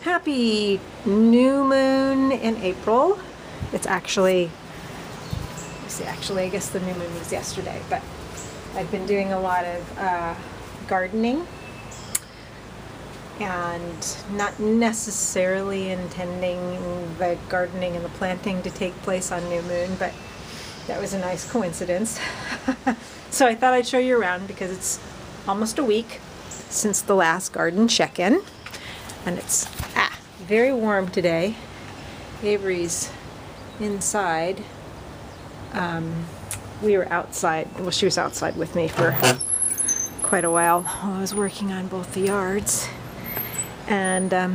Happy new moon in April. It's actually, I guess the new moon was yesterday, but I've been doing a lot of gardening and not necessarily intending the gardening and the planting to take place on new moon, but that was a nice coincidence. So I thought I'd show you around because it's almost a week since the last garden check-in, and it's very warm today. Avery's inside. We were outside. Well, she was outside with me for quite a while I was working on both the yards. And I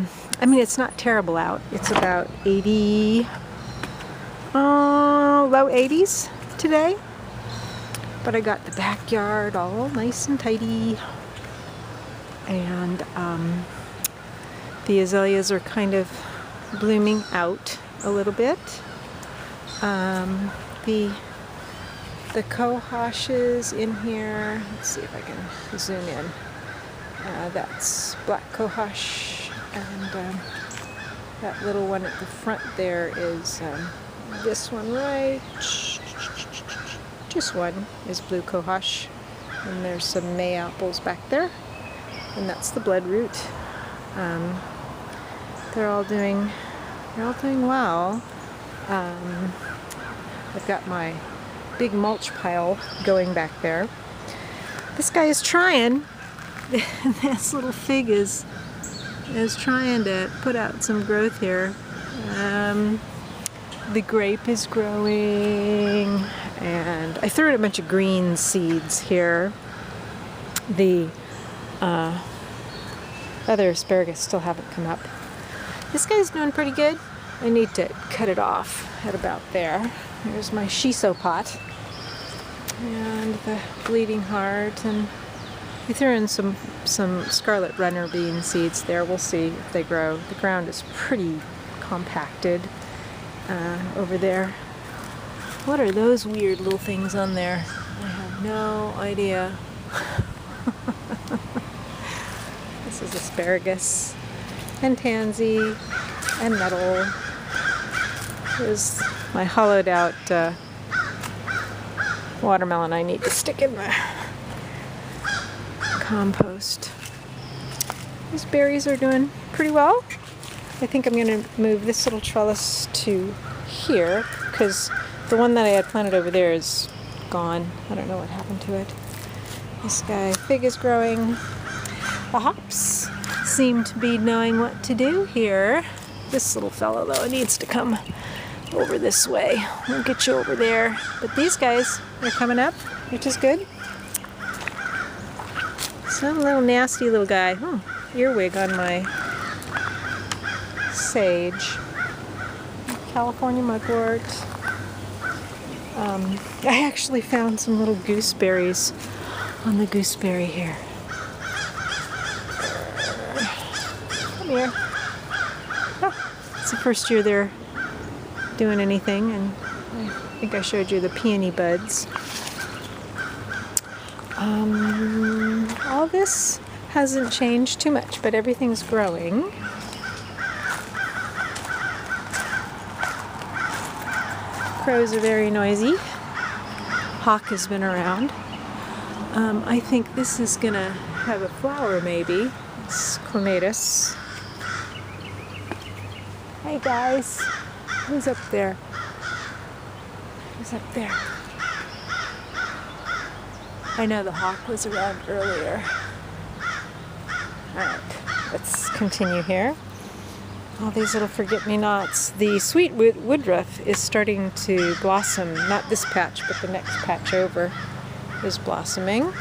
mean, it's not terrible out. It's about 80, low 80s today. But I got the backyard all nice and tidy. And the azaleas are kind of blooming out a little bit. The cohoshes in here, let's see if I can zoom in. That's black cohosh, and that little one at the front there is this one right. Just one is blue cohosh, and there's some May apples back there, and that's the bloodroot. They're all doing well. I've got my big mulch pile going back there. This guy is trying. This little fig is trying to put out some growth here. The grape is growing, and I threw in a bunch of green seeds here. The other asparagus still haven't come up. This guy's doing pretty good. I need to cut it off at about there. Here's my shiso pot and the bleeding heart, and I threw in some scarlet runner bean seeds there. We'll see if they grow. The ground is pretty compacted over there. What are those weird little things on there? I have no idea. This is asparagus and tansy and nettle. Here's my hollowed out watermelon I need to stick in the compost. These berries are doing pretty well. I think I'm going to move this little trellis to here because the one that I had planted over there is gone. I don't know what happened to it. This guy, fig, is growing. The hops seem to be knowing what to do here. This little fellow, though, needs to come over this way. We'll get you over there. But these guys are coming up, which is good. Some little nasty little guy. Earwig on my sage. California mugwort. I actually found some little gooseberries on the gooseberry here. Come here. It's the first year they're doing anything, and I think I showed you the peony buds. All this hasn't changed too much, but everything's growing. Crows are very noisy. Hawk has been around. I think this is gonna have a flower, maybe. It's clematis. Hey guys, who's up there? Who's up there? I know the hawk was around earlier. Alright, let's continue here. All these little forget-me-nots. The sweet woodruff is starting to blossom. Not this patch, but the next patch over is blossoming.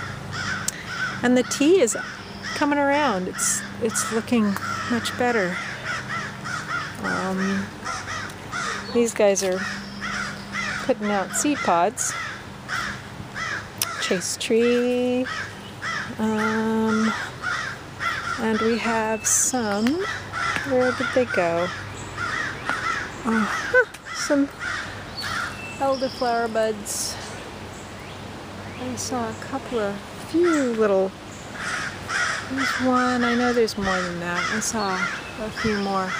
And the tea is coming around. It's looking much better. These guys are putting out seed pods. Chase tree. And we have some. Where did they go? Some elderflower buds. I saw few little. There's one. I know there's more than that. I saw a few more.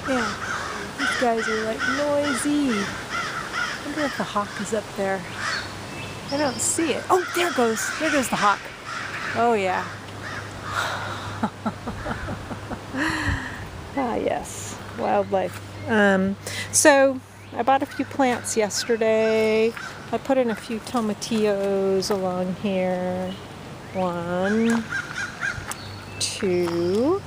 Yeah, these guys are like noisy. I wonder if the hawk is up there. I don't see it. Oh, there goes the hawk. Oh yeah. Ah yes, wildlife. So I bought a few plants yesterday. I put in a few tomatillos along here. 1, 2,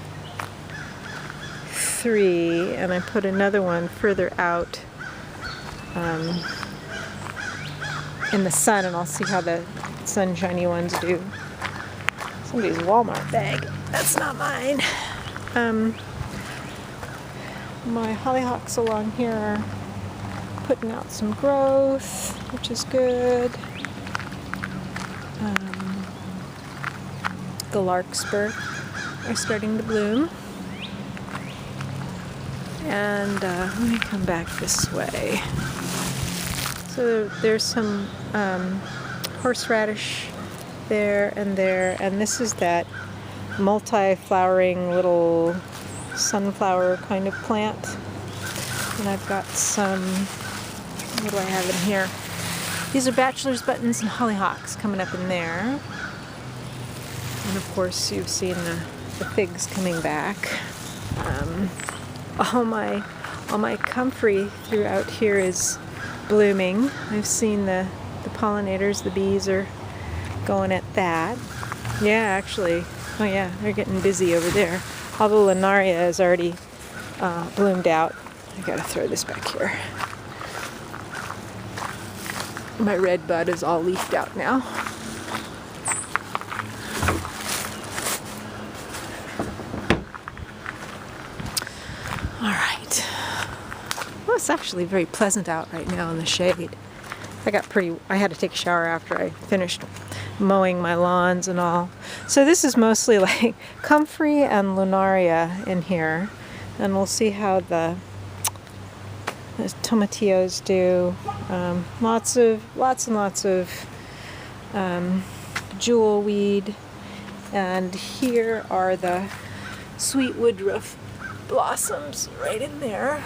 3, and I put another one further out in the sun, and I'll see how the sunshiny ones do. Somebody's Walmart bag. That's not mine. My hollyhocks along here are putting out some growth, which is good. The larkspur are starting to bloom. And let me come back this way. So there's some horseradish there, and this is that multi-flowering little sunflower kind of plant. And I've got some, what do I have in here? These are bachelor's buttons and hollyhocks coming up in there. And of course you've seen the figs coming back. All my comfrey throughout here is blooming. I've seen the pollinators, the bees are going at that. Yeah, actually, oh yeah, they're getting busy over there. All the Linaria is already bloomed out. I gotta throw this back here. My red bud is all leafed out now. All right. Well, it's actually very pleasant out right now in the shade. I had to take a shower after I finished mowing my lawns and all. So this is mostly like comfrey and lunaria in here. And we'll see how the tomatillos do. Lots and lots of jewel weed. And here are the sweet woodruff blossoms right in there.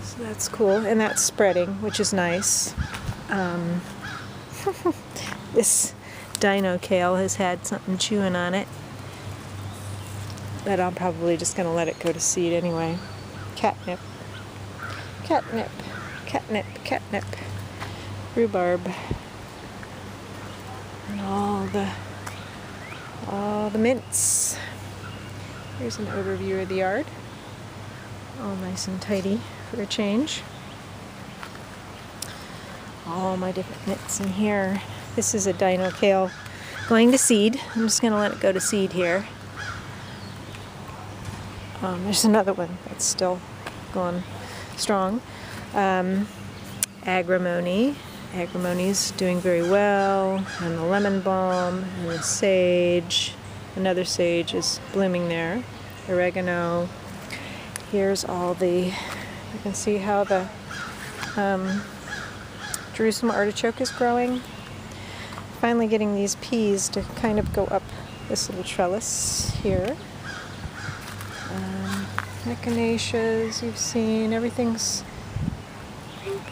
So that's cool. And that's spreading, which is nice. This dino kale has had something chewing on it, but I'm probably just going to let it go to seed anyway. Catnip. Catnip. Catnip. Catnip. Rhubarb. And all the mints. Here's an overview of the yard. All nice and tidy for a change. All my different mints in here. This is a dino kale going to seed. I'm just going to let it go to seed here. There's another one that's still going strong. Agrimony. Agrimony's doing very well. And the lemon balm and the sage. Another sage is blooming there. Oregano. Here's all you can see how the Jerusalem artichoke is growing. Finally getting these peas to kind of go up this little trellis here. Echinaceas, you've seen, everything's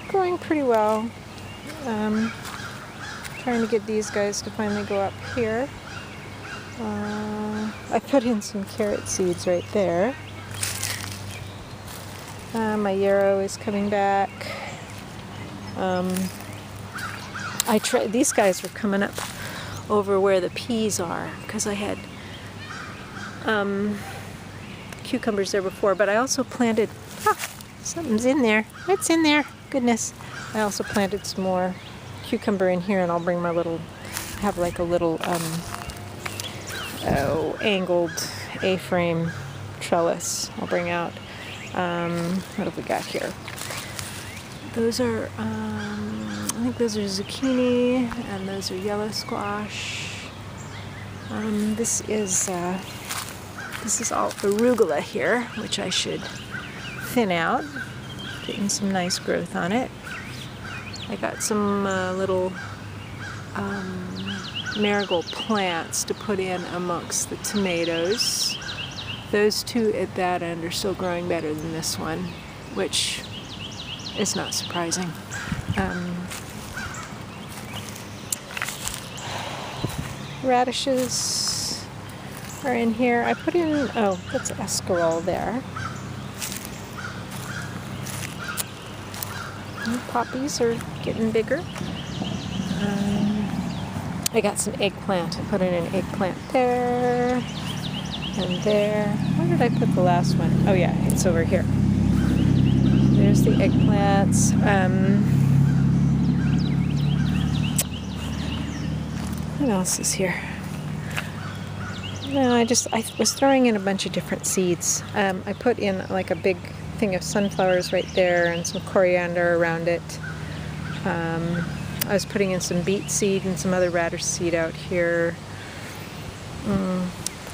growing pretty well. Trying to get these guys to finally go up here. I put in some carrot seeds right there. My yarrow is coming back. These guys were coming up over where the peas are because I had cucumbers there before, but I also planted, something's in there. What's in there? Goodness. I also planted some more cucumber in here, and I'll bring my have like a little angled A-frame trellis I'll bring out. What have we got here? Those are, I think those are zucchini, and those are yellow squash. This is all arugula here, which I should thin out, getting some nice growth on it. I got some little marigold plants to put in amongst the tomatoes those two at that end are still growing better than this one, which is not surprising. Radishes are in here. I put in, oh, that's escarole there. And poppies are getting bigger. I got some eggplant. I put in an eggplant there and there. Where did I put the last one? Oh yeah, it's over here. There's the eggplants. What else is here? No, I was throwing in a bunch of different seeds. I put in like a big thing of sunflowers right there and some coriander around it. I was putting in some beet seed and some other radish seed out here.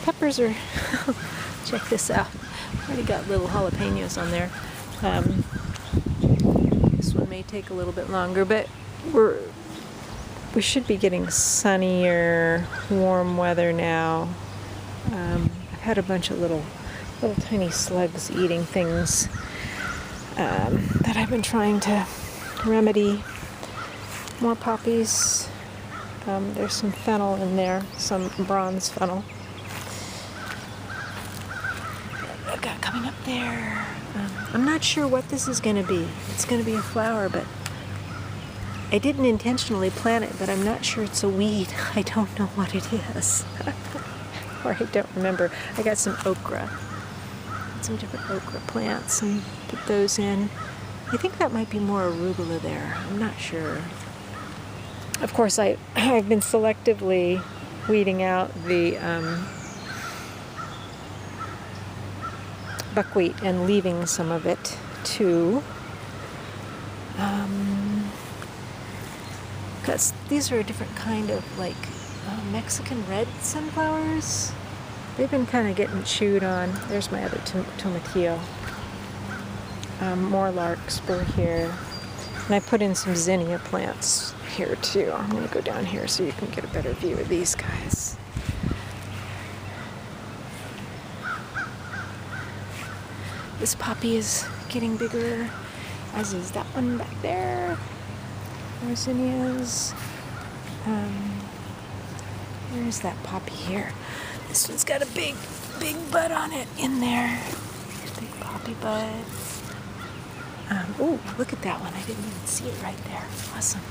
Peppers are, check this out. Already got little jalapenos on there. This one may take a little bit longer, but we should be getting sunnier, warm weather now. I've had a bunch of little tiny slugs eating things that I've been trying to remedy. More poppies. There's some fennel in there, some bronze fennel. I've got coming up there. I'm not sure what this is going to be. It's going to be a flower, but I didn't intentionally plant it, but I'm not sure it's a weed. I don't know what it is. Or I don't remember. I got some okra. Some different okra plants and put those in. I think that might be more arugula there. I'm not sure. Of course, I've been selectively weeding out the buckwheat and leaving some of it too. Because these are a different kind of like Mexican red sunflowers. They've been kind of getting chewed on. There's my other tomatillo. More larkspur here. And I put in some zinnia plants here too. I'm going to go down here so you can get a better view of these guys. This poppy is getting bigger, as is that one back there. More zinnias. Where's that poppy here? This one's got a big bud on it in there. Big poppy bud. Oh, look at that one. I didn't even see it right there. Awesome.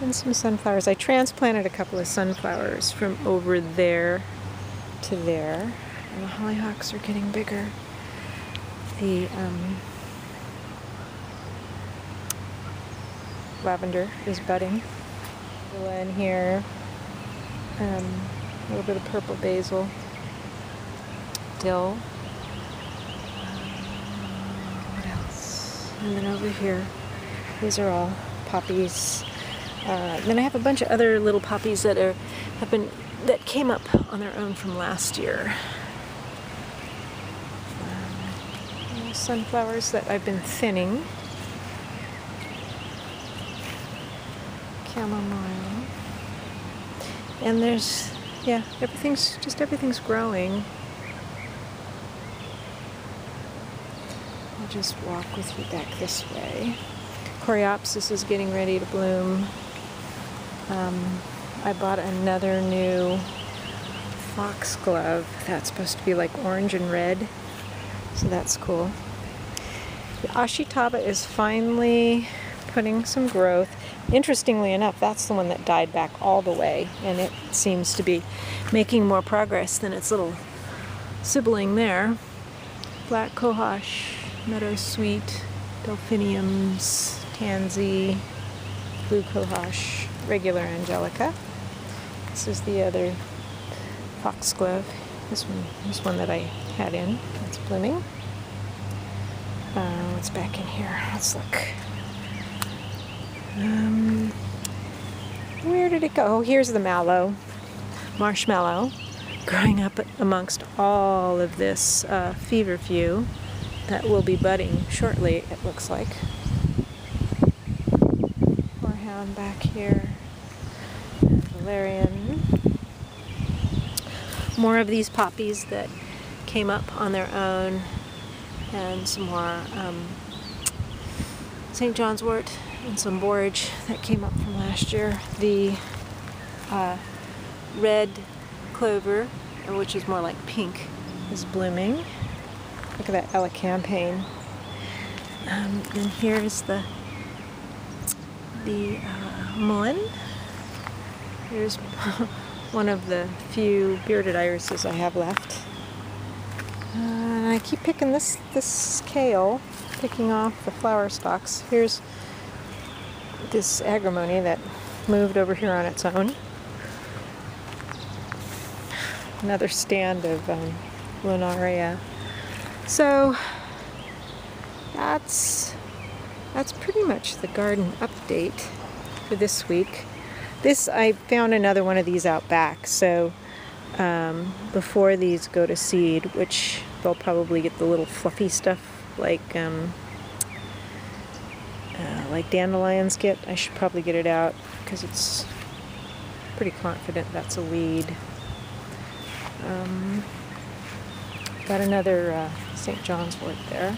And some sunflowers. I transplanted a couple of sunflowers from over there to there. And the hollyhocks are getting bigger. The lavender is budding. In here. A little bit of purple basil. Dill. And then over here, these are all poppies. Then I have a bunch of other little poppies that that came up on their own from last year. Sunflowers that I've been thinning. Chamomile. And there's, yeah, everything's growing. I'll just walk with you back this way. Coreopsis is getting ready to bloom. I bought another new foxglove. That's supposed to be like orange and red. So that's cool. The Ashitaba is finally putting some growth. Interestingly enough, that's the one that died back all the way, and it seems to be making more progress than its little sibling there. Black cohosh, meadow sweet, delphiniums, tansy, blue cohosh, regular angelica. This is the other foxglove. This one that I had in. It's blooming. What's back in here? Let's look. Where did it go? Oh, here's the marshmallow, growing up amongst all of this feverfew that will be budding shortly, it looks like. Horehound back here. And valerian. More of these poppies that came up on their own, and some more St. John's wort and some borage that came up from last year. The red clover, which is more like pink, is blooming. Look at that elecampane. And here's the mullein. Here's one of the few bearded irises I have left. And I keep picking this kale, picking off the flower stalks. Here's this agrimony that moved over here on its own. Another stand of lunaria. So that's pretty much the garden update for this week. I found another one of these out back, so before these go to seed, which they'll probably get the little fluffy stuff like dandelions get. I should probably get it out because it's pretty confident that's a weed. Got another St. John's wort there.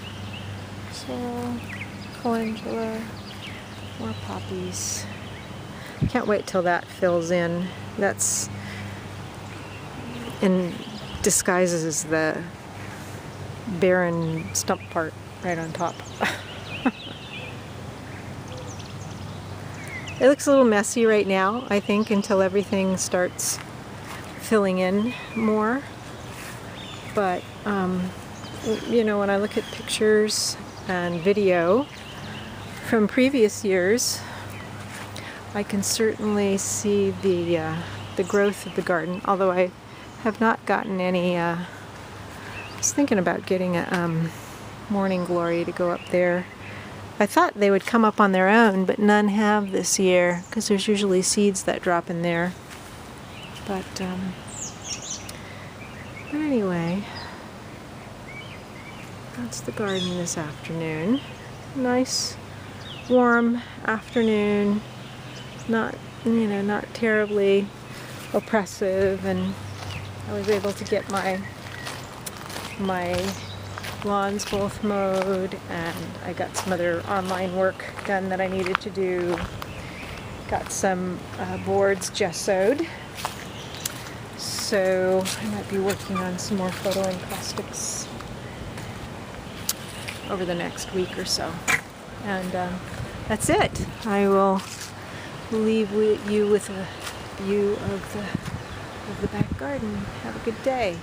So, calendula, more poppies. Can't wait till that fills in. That's and disguises the barren stump part right on top. It looks a little messy right now, I think, until everything starts filling in more. But, you know, when I look at pictures and video from previous years, I can certainly see the growth of the garden, although I have not gotten any. I was thinking about getting a morning glory to go up there. I thought they would come up on their own, but none have this year because there's usually seeds that drop in there. But anyway, that's the garden this afternoon. Nice, warm afternoon. Not terribly oppressive, and I was able to get my lawns both mowed, and I got some other online work done that I needed to do. Got some boards gessoed, so I might be working on some more photo encaustics over the next week or so. And that's it. I will leave you with a view of the back garden. Have a good day.